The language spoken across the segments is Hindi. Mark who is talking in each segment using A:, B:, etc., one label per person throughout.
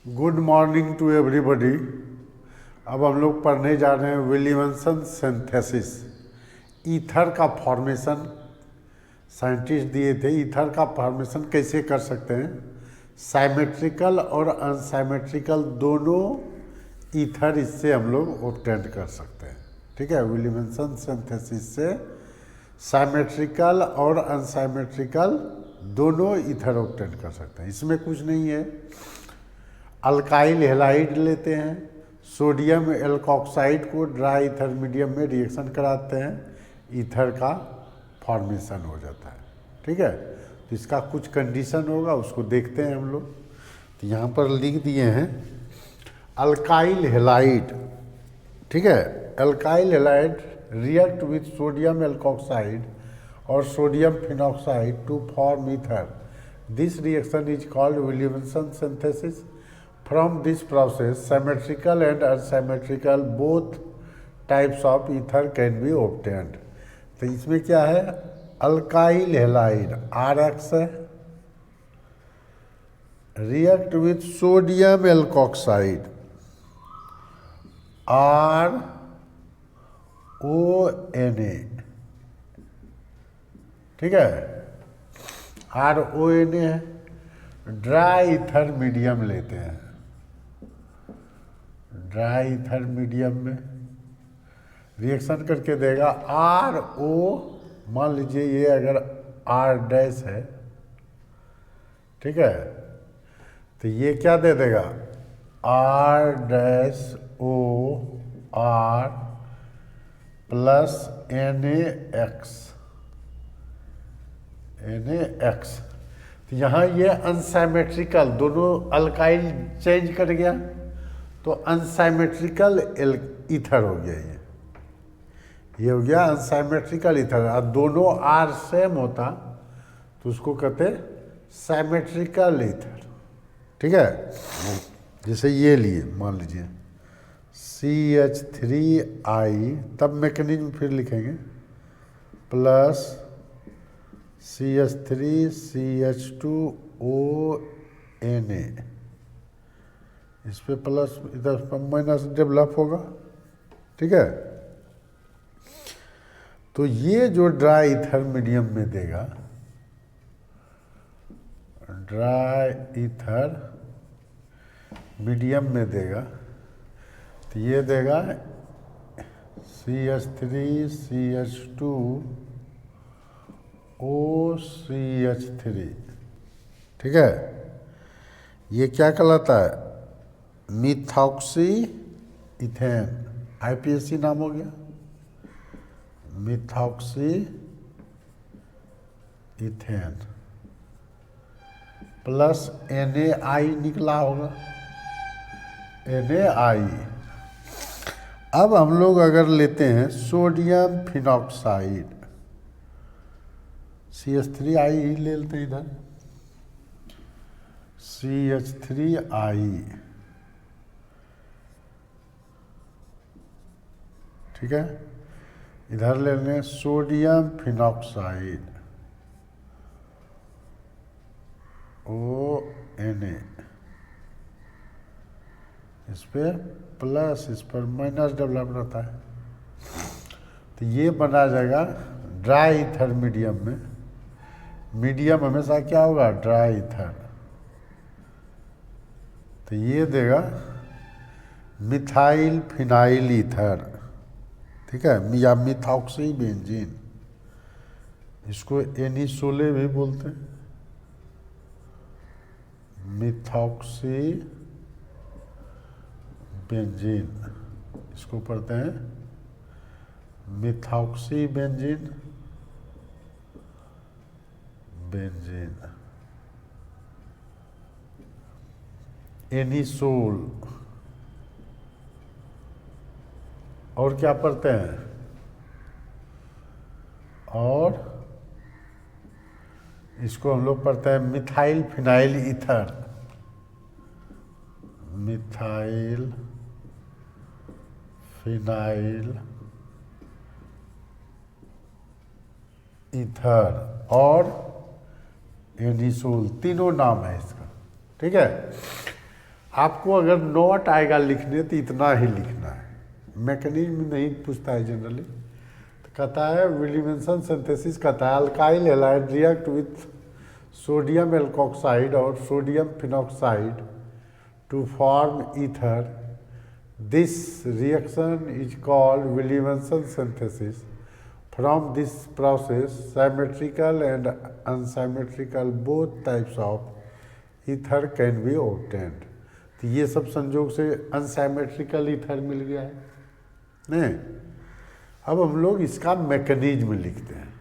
A: Good morning to everybody. अब हम लोग पढ़ने जा रहे हैं विलियमसन सिंथेसिस। ईथर का फॉर्मेशन साइंटिस्ट दिए थे। ईथर का फॉर्मेशन कैसे कर सकते हैं? साइमेट्रिकल और अनसाइमेट्रिकल दोनों ईथर इससे हम लोग ऑब्टेन कर सकते हैं। ठीक है, विलियमसन सिंथेसिस से साइमेट्रिकल और अनसाइमेट्रिकल दोनों ईथर ऑब्टेन कर सकते हैं। इसमें कुछ नहीं है। अल्काइल हैलाइड लेते हैं, सोडियम एल्कोक्साइड को ड्राई ईथर मीडियम में रिएक्शन कराते हैं, ईथर का फॉर्मेशन हो जाता है। ठीक है, तो इसका कुछ कंडीशन होगा, उसको देखते हैं हम लोग। तो यहाँ पर लिख दिए हैं अल्काइल हैलाइड। ठीक है, alkyl halide react with sodium alkoxide और sodium phenoxide to form ether. This reaction is called Williamson synthesis. From this process, symmetrical and unsymmetrical both types of ether can be obtained. तो इसमें क्या है? अल्काइल हैलाइड RX है, react with sodium alkoxide RONA। ठीक है, RONA है। ड्राई ईथर मीडियम लेते हैं, ड्राई ईथर मीडियम में रिएक्शन करके देगा RO। मान लीजिए ये अगर R डैश है, ठीक है, तो ये क्या दे देगा? R dash O R plus NaX। तो यहाँ ये अनसाइमेट्रिकल दोनों अल्काइल चेंज कर गया, तो अनसाइमेट्रिकल ईथर हो गया। ये हो गया अनसाइमेट्रिकल ईथर। और दोनों आर सेम होता तो उसको कहते साइमेट्रिकल ईथर। ठीक है, जैसे ये लिए मान लीजिए CH3I, तब मैकेनिज्म फिर लिखेंगे, प्लस CH3 CH2ONA। इस पे प्लस, इधर पर माइनस डेवलप होगा। ठीक है, तो ये जो ड्राई ईथर मीडियम में देगा, ड्राई ईथर मीडियम में देगा, तो ये देगा CH3 CH2OCH3। ठीक है, ये क्या कहलाता है? Methoxy ethane. IPSC नाम हो गया, मिथॉक्सी इथेन प्लस NaI निकला होगा, NaI। अब हम लोग अगर लेते हैं सोडियम फिनॉक्साइड, CH3I ले लेते हैं इधर, CH3I। ठीक है, इधर ले लें सोडियम फिनॉक्साइड ONA। इस पे प्लस, इस पर माइनस डेवलप रहता है, तो ये बना जाएगा ड्राई ईथर मीडियम में। मीडियम हमेशा क्या होगा? Dry ether. तो ये देगा मिथाइल फिनाइल ईथर। ठीक है, या मिथॉक्सी बेंजीन, इसको एनिसोले भी बोलते हैं, मिथॉक्सी बेंजीन। इसको पढ़ते हैं मिथॉक्सी बेंजीन, एनिसोल। और क्या पढ़ते हैं? और इसको हम लोग पढ़ते हैं methyl phenyl ether, methyl phenyl ether और एनिसोल, तीनों नाम है इसका। ठीक है, आपको अगर नॉट आएगा लिखने तो इतना ही लिखना है, मैकेनिज्म नहीं पूछता है जनरली। तो कहता है विलियमसन सिंथेसिस, कहता है alkyl halide react with sodium alkoxide और sodium phenoxide to form ether. This reaction is called Williamson synthesis. From this process, symmetrical and unsymmetrical both types of ether can be obtained. तो ये सब संयोग से अनसाइमेट्रिकल ईथर मिल गया है नहीं। अब हम लोग इसका मैकेनिज्म लिखते हैं,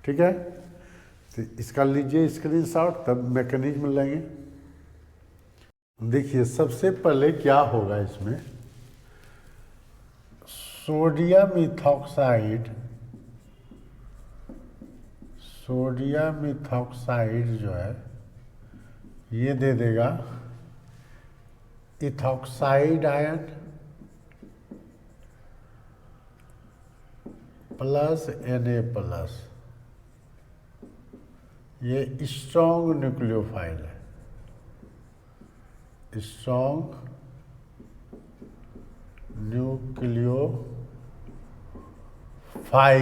A: ठीक है। तो इसका लीजिए स्क्रीनशॉट, तब मैकेनिज्म लेंगे। देखिए सबसे पहले क्या होगा इसमें, सोडियम इथॉक्साइड, सोडियम इथॉक्साइड जो है ये दे देगा ethoxide ion plus Na plus. ये स्ट्रॉन्ग न्यूक्लियोफाइल है, स्ट्रॉन्ग न्यूक्लियोफाइल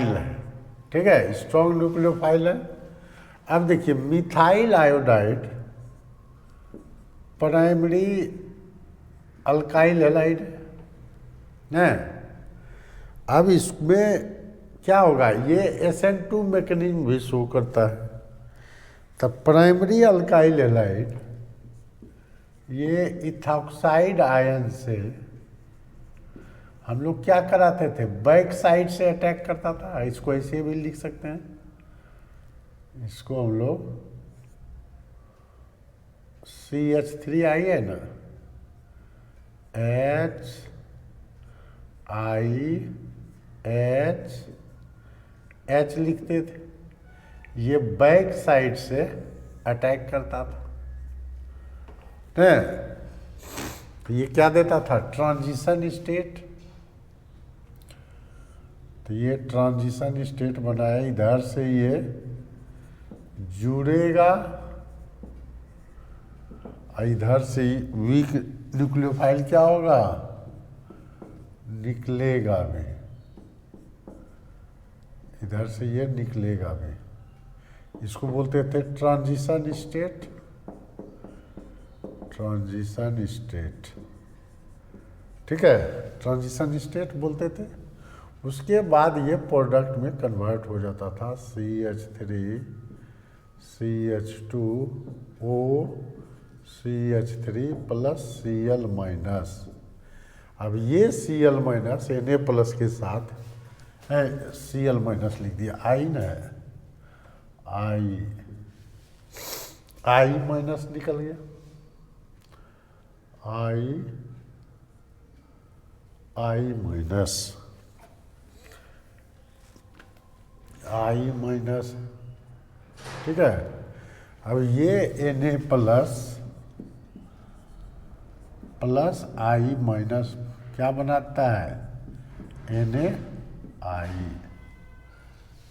A: है, ठीक है, स्ट्रॉन्ग न्यूक्लियोफाइल है। अब देखिए methyl iodide primary alkyl halide है। अब इसमें क्या होगा, ये SN2 मैकेनिज्म भी शो करता है। तब प्राइमरी अल्काइल हैलाइड ये इथॉक्साइड आयन से हम लोग क्या कराते थे, बैक साइड से अटैक करता था। इसको ऐसे भी लिख सकते हैं, इसको हम लोग CH3 आई है ना, HIH लिखते थे। ये बैक साइड से अटैक करता था, तो ये क्या देता था, ट्रांजिशन स्टेट। तो ये ट्रांजिशन स्टेट बनाया, इधर से ये जुड़ेगा और इधर से वीक न्यूक्लियोफाइल क्या होगा, निकलेगा भी, इधर से ये निकलेगा भी। इसको बोलते थे ट्रांजिशन स्टेट, ट्रांजिशन स्टेट, ठीक है, ट्रांजिशन स्टेट बोलते थे। उसके बाद ये प्रोडक्ट में कन्वर्ट हो जाता था, CH3 CH2O CH3 plus Cl minus. अब ये Cl माइनस Na प्लस के साथ Cl माइनस लिख दिया, I न है, I माइनस निकल गया, I माइनस, ठीक है। अब ये Na plus plus I minus क्या बनाता है, NaI।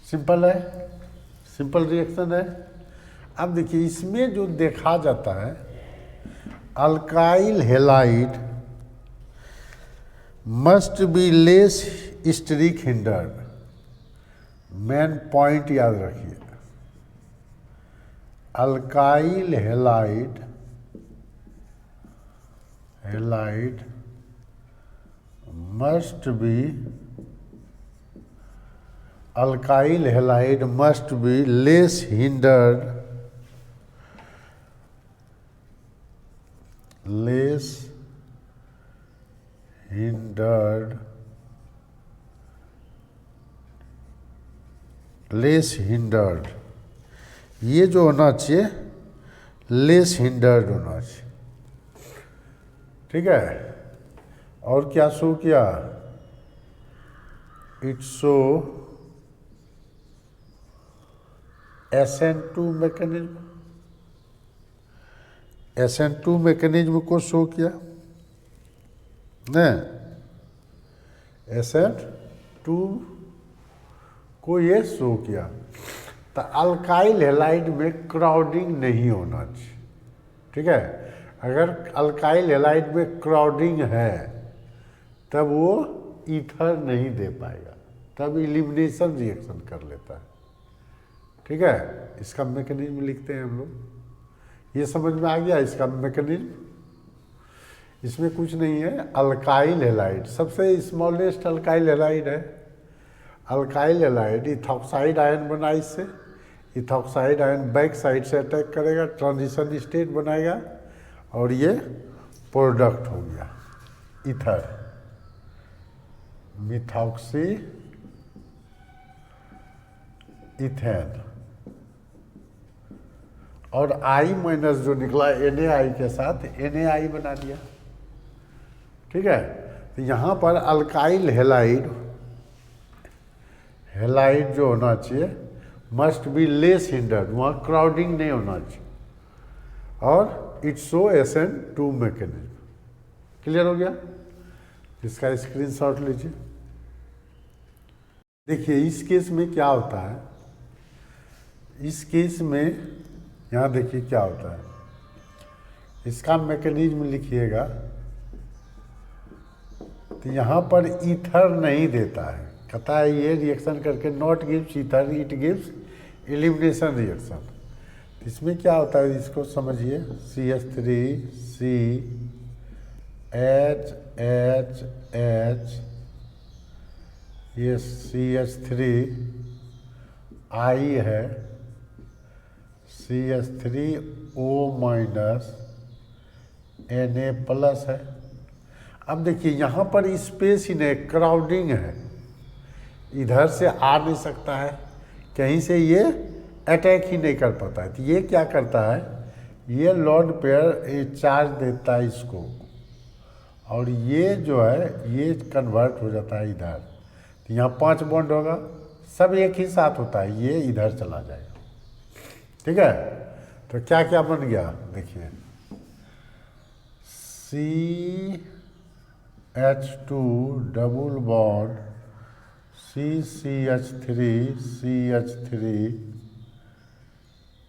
A: सिंपल है, सिंपल रिएक्शन है। अब देखिए इसमें जो देखा जाता है, alkyl halide must be less steric hindered. Main point याद रखिए, alkyl halide must be, alkyl halide must be less hindered, less hindered. ये जो होना चाहिए लेस हिंडर्ड होना चाहिए, ठीक है। और क्या शो किया, it show SN2 mechanism, SN2 mechanism को शो किया न, SN2 को ये शो किया। तो अल्काइल हैलाइड में क्राउडिंग नहीं होना चाहिए, ठीक है। अगर अल्काइल हैलाइड में क्राउडिंग है तब वो ईथर नहीं दे पाएगा, तब इलिमिनेशन रिएक्शन कर लेता है। ठीक है, इसका मैकेनिज्म लिखते हैं हम लोग। ये समझ में आ गया इसका मैकेनिज्म। इसमें कुछ नहीं है, अल्काइल हैलाइड सबसे स्मॉलेस्ट अल्काइल हैलाइड है। अल्काइल हैलाइड इथॉक्साइड आयन बना, इससे इथॉक्साइड आयन बैक साइड से अटैक करेगा, ट्रांजिशन स्टेट बनाएगा और ये प्रोडक्ट हो गया ईथर, मिथॉक्सी इथेन। और आई माइनस जो निकला Na के साथ Na बना दिया। ठीक है, तो यहाँ पर अल्काइल हैलाइड जो होना चाहिए मस्ट बी लेस हिंडर्ड, वहाँ क्राउडिंग नहीं होना चाहिए, और it's so SN2 mechanism. Clear हो गया? इसका स्क्रीनशॉट लीजिए। देखिए इस केस में क्या होता है, इस केस में यहाँ देखिए क्या होता है, इसका मैकेनिज्म लिखिएगा। तो यहाँ पर ईथर नहीं देता है, कहता है ये रिएक्शन करके not gives ether, it gives elimination reaction. इसमें क्या होता है इसको समझिए, CH3 CH ये CH3 I है, CH3O माइनस Na प्लस है। अब देखिए यहाँ पर स्पेस ही नहीं, क्राउडिंग है, इधर से आ नहीं सकता है, कहीं से ये अटैक ही नहीं कर पाता है। तो ये क्या करता है, ये लोन पेयर चार्ज देता है इसको, और ये जो है ये कन्वर्ट हो जाता है इधर। तो यहाँ 5 बॉन्ड होगा, सब एक ही साथ होता है, ये इधर चला जाएगा। ठीक है, तो क्या क्या बन गया देखिए, CH2 डबल बॉन्ड CH3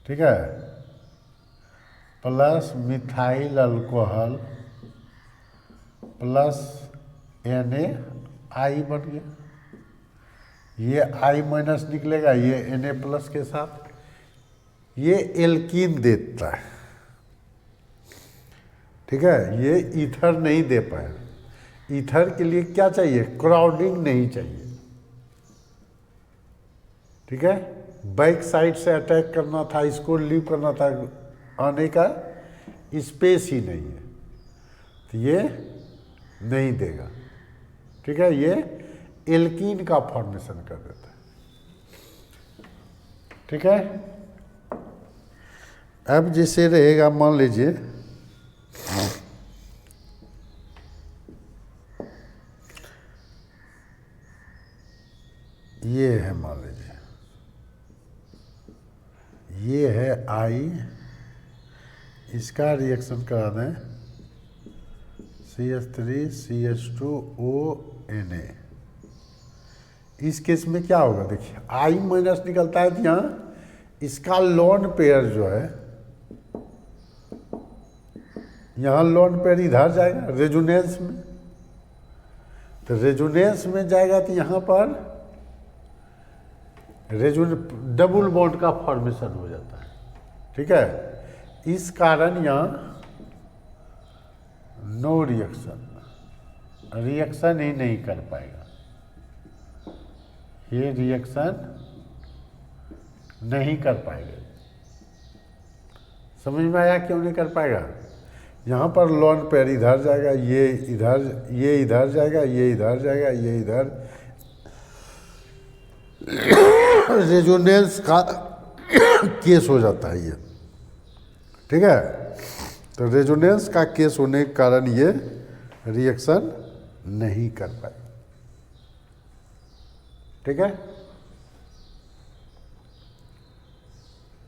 A: ठीक है, plus methyl alcohol plus Na बन गया। ये I माइनस निकलेगा, ये Na प्लस के साथ, ये एल्कीन देता है। ठीक है, ये ईथर नहीं दे पाए। ईथर के लिए क्या चाहिए, क्राउडिंग नहीं चाहिए। ठीक है, बैक साइड से अटैक करना था, इसको लीव करना था, आने का स्पेस ही नहीं है, तो ये नहीं देगा। ठीक है, ये एल्कीन का फॉर्मेशन कर देता है। ठीक है, अब जैसे रहेगा, मान लीजिए ये है, मान लीजिए ये है I, इसका रिएक्शन करा दें CH3 CH2O Na। इस केस में क्या होगा, देखिए I माइनस निकलता है, तो यहाँ इसका लोन पेयर जो है, यहाँ लोन पेयर इधर जाएगा रेजोनेंस में, तो रेजोनेंस में जाएगा तो यहाँ पर डबल बॉन्ड का फॉर्मेशन हो जाता है। ठीक है, इस कारण यहाँ नो रिएक्शन ही नहीं कर पाएगा, ये रिएक्शन नहीं कर पाएगा। समझ में आया क्यों नहीं कर पाएगा? यहाँ पर लोन पेयर इधर जाएगा, ये इधर जाएगा, ये इधर जाएगा, ये इधर, रेजोनेंस का केस हो जाता है ये। ठीक है, तो रेजोनेंस का केस होने के कारण ये रिएक्शन नहीं कर पाए। ठीक है,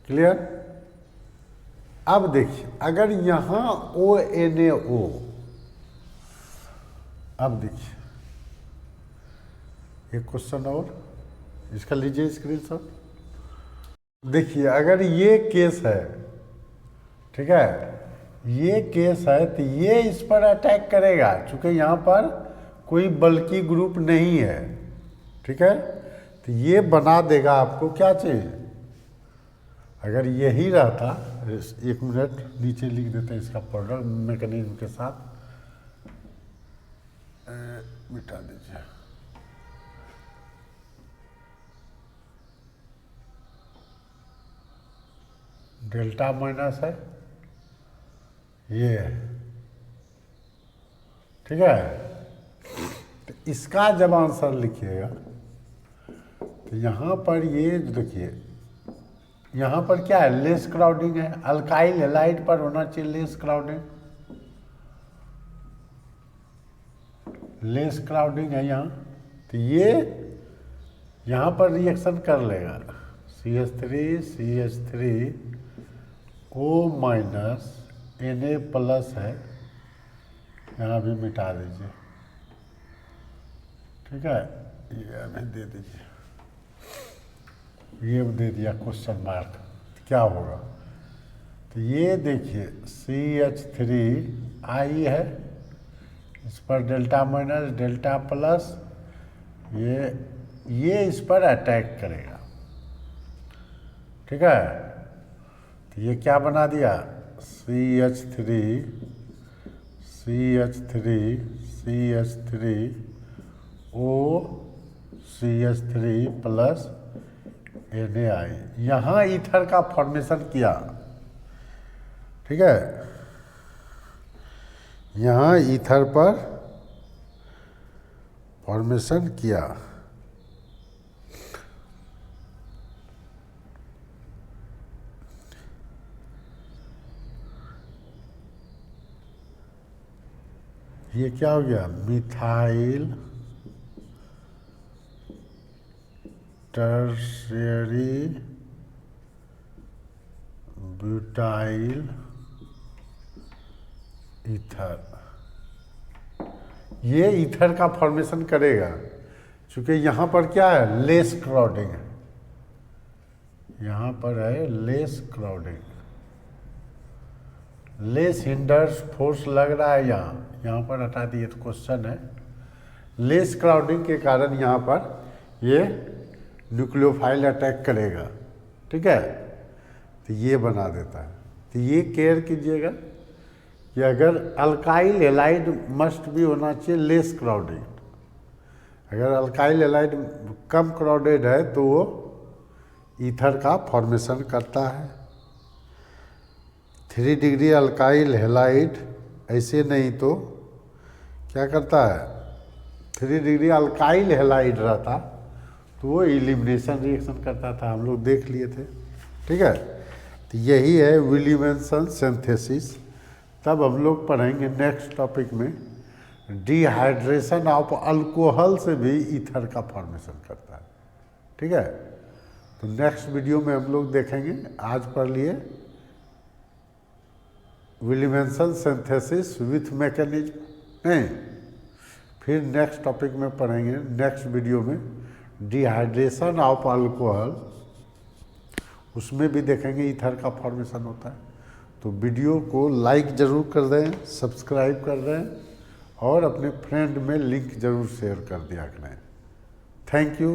A: क्लियर? अब देखिए, अगर यहां ONaO, अब देखिए एक क्वेश्चन और, इसका लीजिए स्क्रीनशॉट। देखिए अगर ये केस है, ठीक है, ये केस है तो ये इस पर अटैक करेगा, चूँकि यहाँ पर कोई बल्कि ग्रुप नहीं है, ठीक है। तो ये बना देगा आपको क्या चीज़, अगर यही रहता, एक मिनट नीचे लिख देते हैं इसका प्रोडक्ट मैकेनिज्म के साथ, मिटा दीजिए। डेल्टा माइनस है ये, ठीक है। तो इसका जब आंसर लिखिएगा तो यहाँ पर ये देखिए, यहाँ पर क्या है, लेस क्राउडिंग है, अल्काइल हैलाइड पर होना चाहिए लेस क्राउडिंग, लेस क्राउडिंग है यहाँ। तो ये यहाँ पर रिएक्शन कर लेगा, CH3 O minus Na plus है, यहाँ भी मिटा दीजिए, ठीक है। ये अभी दे दीजिए, ये दे दिया क्वेश्चन मार्क, क्या होगा। तो ये देखिए CH3 है, इस पर डेल्टा माइनस डेल्टा प्लस, ये इस पर अटैक करेगा, ठीक है। तो ये क्या बना दिया, CH3 O CH3 plus Na, यहाँ ईथर का फॉर्मेशन किया, ठीक है। यहाँ ईथर पर फॉर्मेशन किया, ये क्या हो गया, मिथाइल टर्शियरी ब्यूटाइल ईथर, ये ईथर का फॉर्मेशन करेगा, क्योंकि यहाँ पर क्या है, लेस क्राउडिंग है, यहाँ पर है less crowding, less hinders force लग रहा है यहाँ पर हटा दिए तो क्वेश्चन है, लेस क्राउडिंग के कारण यहाँ पर ये न्यूक्लियोफाइल अटैक करेगा, ठीक है। तो ये बना देता है। तो ये केयर कीजिएगा कि अगर अल्काइल हैलाइड मस्ट भी होना चाहिए लेस क्राउडेड, अगर अल्काइल हैलाइड कम क्राउडेड है तो वो ईथर का फॉर्मेशन करता है। 3 डिग्री अल्काइल हैलाइड ऐसे नहीं तो क्या करता है, 3 डिग्री अल्काइल हैलाइड रहता तो वो एलिमिनेशन रिएक्शन करता था, हम लोग देख लिए थे, ठीक है। तो यही है विलियमसन सिंथेसिस। तब हम लोग पढ़ेंगे नेक्स्ट टॉपिक में डिहाइड्रेशन ऑफ अल्कोहल से भी ईथर का फॉर्मेशन करता है, ठीक है। तो नेक्स्ट वीडियो में हम लोग देखेंगे। आज पढ़ लिए विलियमसन सिंथेसिस विथ मैकेनिज्म, नहीं, फिर नेक्स्ट टॉपिक में पढ़ेंगे, नेक्स्ट वीडियो में डिहाइड्रेशन ऑफ अल्कोहल, उसमें भी देखेंगे ईथर का फॉर्मेशन होता है। तो वीडियो को लाइक ज़रूर कर दें, सब्सक्राइब कर दें और अपने फ्रेंड में लिंक ज़रूर शेयर कर दिया करें। Thank you.